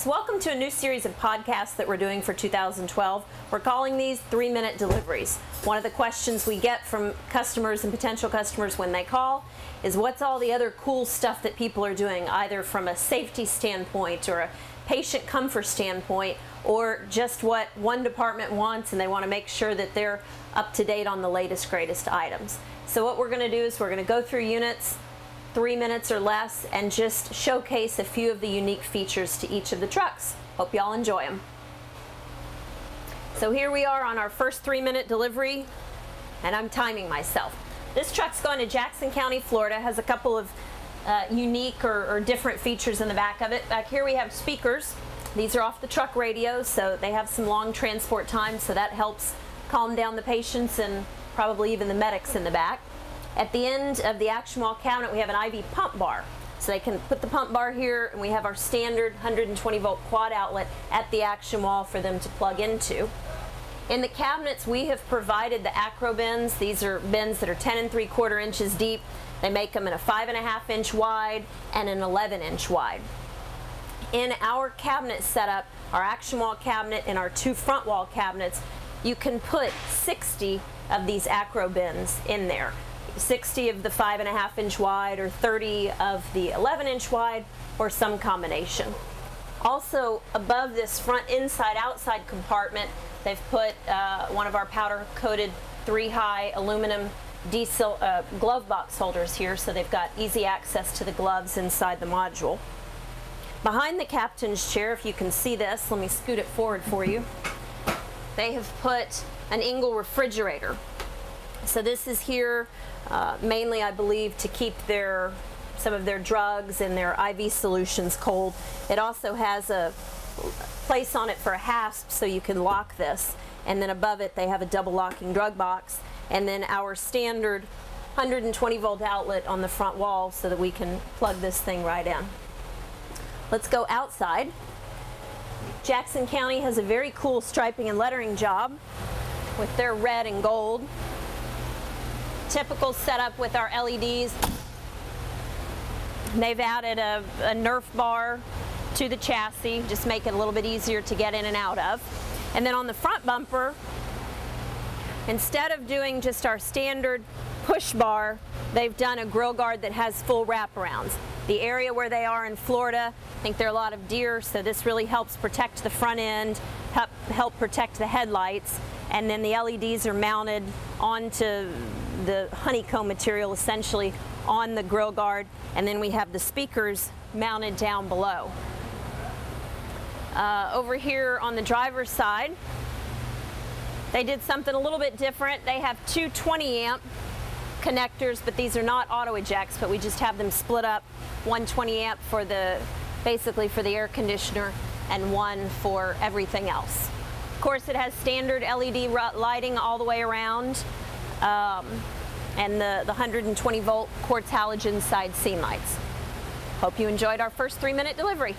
friends, welcome to a new series of podcasts that we're doing for 2012. We're calling these 3-minute deliveries. One of the questions we get from customers and potential customers when they call is what's all the other cool stuff that people are doing, either from a safety standpoint or a patient comfort standpoint, or just what one department wants and they want to make sure that they're up to date on the latest, greatest items. So what we're going to do is we're going to go through units, 3 minutes or less, and just showcase a few of the unique features to each of the trucks. Hope y'all enjoy them. So here we are on our first 3-minute delivery, and I'm timing myself. This truck's going to Jackson County, Florida. Has a couple of unique or different features in the back of it. Back here we have speakers. These are off the truck radios, so they have some long transport times, so that helps calm down the patients and probably even the medics in the back. At the end of the action wall cabinet, we have an IV pump bar. So they can put the pump bar here, and we have our standard 120 volt quad outlet at the action wall for them to plug into. In the cabinets, we have provided the acro bins. These are bins that are 10 3/4 inches deep. They make them in a 5.5 inch wide and an 11 inch wide. In our cabinet setup, our action wall cabinet and our 2 front wall cabinets, you can put 60 of these acro bins in there. 60 of the 5.5 inch wide, or 30 of the 11 inch wide, or some combination. Also, above this front inside outside compartment, they've put one of our powder coated 3-high aluminum glove box holders here, so they've got easy access to the gloves inside the module. Behind the captain's chair, if you can see this, let me scoot it forward for you, they have put an Engel refrigerator. So this is here mainly, I believe, to keep some of their drugs and their IV solutions cold. It also has a place on it for a hasp so you can lock this, and then above it they have a double locking drug box, and then our standard 120 volt outlet on the front wall so that we can plug this thing right in. Let's go outside. Jackson County has a very cool striping and lettering job with their red and gold. Typical setup with our LEDs. They've added a Nerf bar to the chassis, just make it a little bit easier to get in and out of. And then on the front bumper, instead of doing just our standard push bar, they've done a grill guard that has full wraparounds. The area where they are in Florida, I think there are a lot of deer, so this really helps protect the front end, help protect the headlights, and then the LEDs are mounted onto the honeycomb material essentially on the grill guard, and then we have the speakers mounted down below. Over here on the driver's side, they did something a little bit different. They have 2 20 amp connectors, but these are not auto ejects, but we just have them split up, 1 20 amp for basically for the air conditioner and one for everything else. Of course, it has standard LED lighting all the way around, and the 120 volt quartz halogen side scene lights. Hope you enjoyed our first 3-minute delivery.